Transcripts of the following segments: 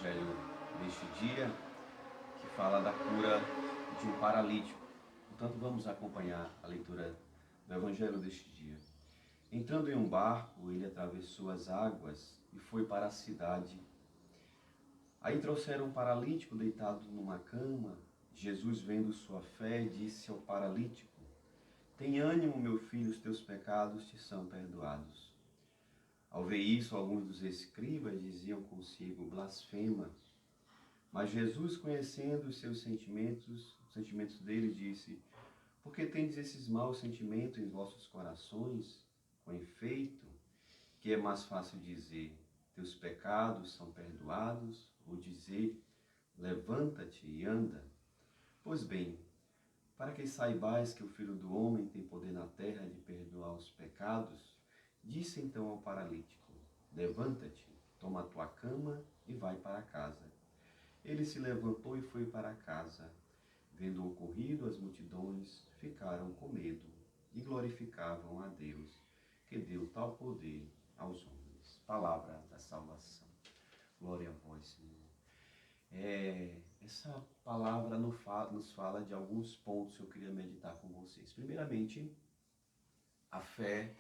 Evangelho deste dia, que fala da cura de um paralítico. Portanto, vamos acompanhar a leitura do Evangelho deste dia. Entrando em um barco, ele atravessou as águas e foi para a cidade. Aí trouxeram um paralítico deitado numa cama. Jesus, vendo sua fé, disse ao paralítico: "Tem ânimo, meu filho, os teus pecados te são perdoados." Ao ver isso, alguns dos escribas diziam consigo: "Blasfema." Mas Jesus, conhecendo os sentimentos dele, disse: "Por que tendes esses maus sentimentos em vossos corações? Com efeito, que é mais fácil dizer: teus pecados são perdoados, ou dizer: levanta-te e anda? Pois bem, para que saibais que o Filho do Homem tem poder na terra de perdoar os pecados, disse então ao paralítico: levanta-te, toma a tua cama e vai para casa. Ele se levantou e foi para casa. Vendo o ocorrido, as multidões ficaram com medo e glorificavam a Deus, que deu tal poder aos homens. Palavra da salvação. Glória a vós, Senhor. Essa palavra nos fala de alguns pontos que eu queria meditar com vocês. Primeiramente, a fé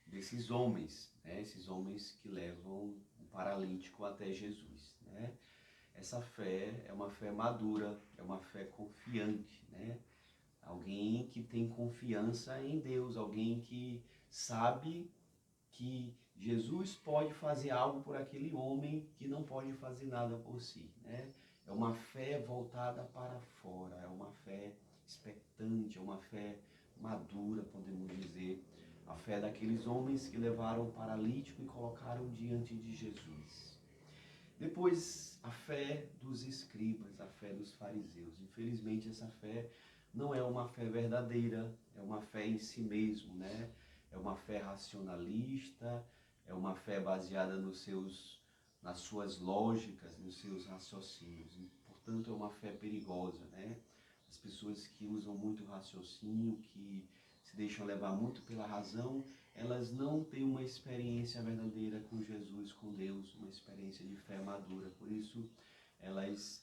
desses homens, né? Esses homens que levam o paralítico até Jesus, né? Essa fé é uma fé madura, é uma fé confiante, né? Alguém que tem confiança em Deus, alguém que sabe que Jesus pode fazer algo por aquele homem que não pode fazer nada por si, né? É uma fé voltada para fora, é uma fé expectante, é uma fé madura, podemos dizer. A fé daqueles homens que levaram o paralítico e colocaram diante de Jesus. Depois, a fé dos escribas, a fé dos fariseus. Infelizmente, essa fé não é uma fé verdadeira, é uma fé em si mesmo, né? É uma fé racionalista, é uma fé baseada nas suas lógicas, nos seus raciocínios. E, portanto, é uma fé perigosa, né? As pessoas que usam muito raciocínio, que se deixam levar muito pela razão, elas não têm uma experiência verdadeira com Jesus, com Deus, uma experiência de fé madura. Por isso, elas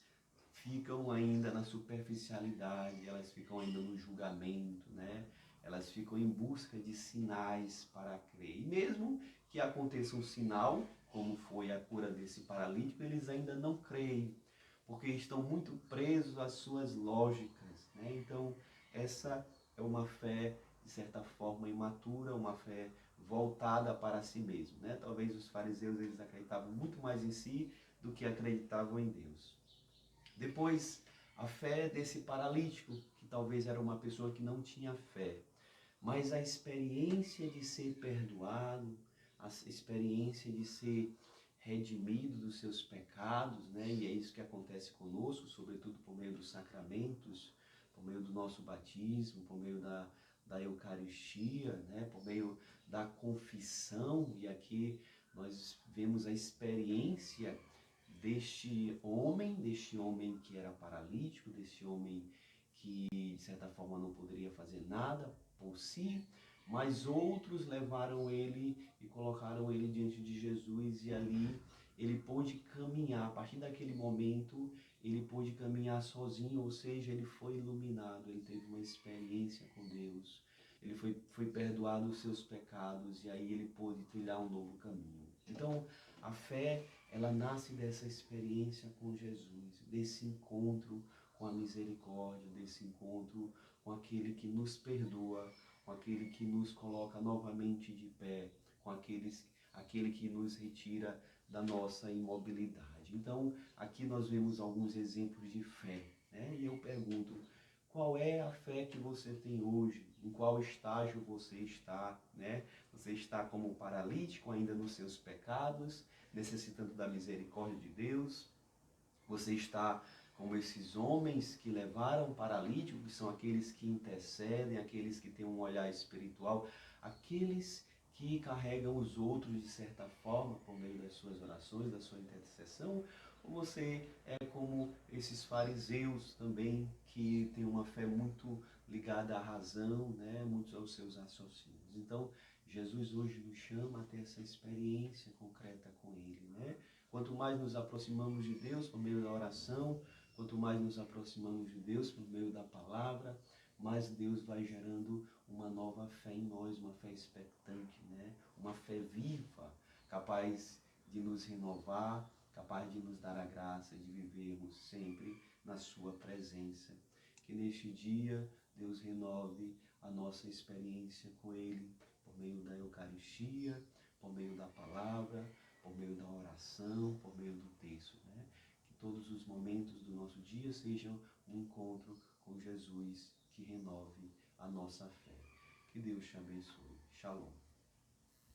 ficam ainda na superficialidade, elas ficam ainda no julgamento, né? Elas ficam em busca de sinais para crer. E mesmo que aconteça um sinal, como foi a cura desse paralítico, eles ainda não creem, porque estão muito presos às suas lógicas, né? Então, essa é uma fé, de certa forma, imatura, uma fé voltada para si mesmo, né? Talvez os fariseus, eles acreditavam muito mais em si do que acreditavam em Deus. Depois, a fé desse paralítico, que talvez era uma pessoa que não tinha fé, mas a experiência de ser perdoado, a experiência de ser redimido dos seus pecados, né? E é isso que acontece conosco, sobretudo por meio dos sacramentos, por meio do nosso batismo, por meio da Eucaristia, né? Por meio da confissão. E aqui nós vemos a experiência deste homem que era paralítico, deste homem que de certa forma não poderia fazer nada por si, mas outros levaram ele e colocaram ele diante de Jesus, e ali ele pôde caminhar. A partir daquele momento ele pôde caminhar sozinho, ou seja, ele foi iluminado, ele teve uma experiência com Deus, ele foi perdoado os seus pecados, e aí ele pôde trilhar um novo caminho. Então, a fé, ela nasce dessa experiência com Jesus, desse encontro com a misericórdia, desse encontro com aquele que nos perdoa, com aquele que nos coloca novamente de pé, com aquele que nos retira da nossa imobilidade. Então, aqui nós vemos alguns exemplos de fé, né? E eu pergunto: qual é a fé que você tem hoje? Em qual estágio você está, né? Você está como paralítico ainda nos seus pecados, necessitando da misericórdia de Deus? Você está como esses homens que levaram o paralítico, que são aqueles que intercedem, aqueles que têm um olhar espiritual, aqueles que carregam os outros de certa forma por meio das suas orações, da sua intercessão? Ou você é como esses fariseus também, que têm uma fé muito ligada à razão, né? Muitos aos seus raciocínios? Então, Jesus hoje nos chama a ter essa experiência concreta com Ele, né? Quanto mais nos aproximamos de Deus por meio da oração, quanto mais nos aproximamos de Deus por meio da palavra, mais Deus vai gerando uma nova fé em nós, uma fé expectante, né? Uma fé viva, capaz de nos renovar, capaz de nos dar a graça de vivermos sempre na sua presença. Que neste dia Deus renove a nossa experiência com Ele, por meio da Eucaristia, por meio da palavra, por meio da oração, por meio do texto, né? Que todos os momentos do nosso dia sejam um encontro com Jesus que renove a nossa fé. Que Deus te abençoe. Shalom.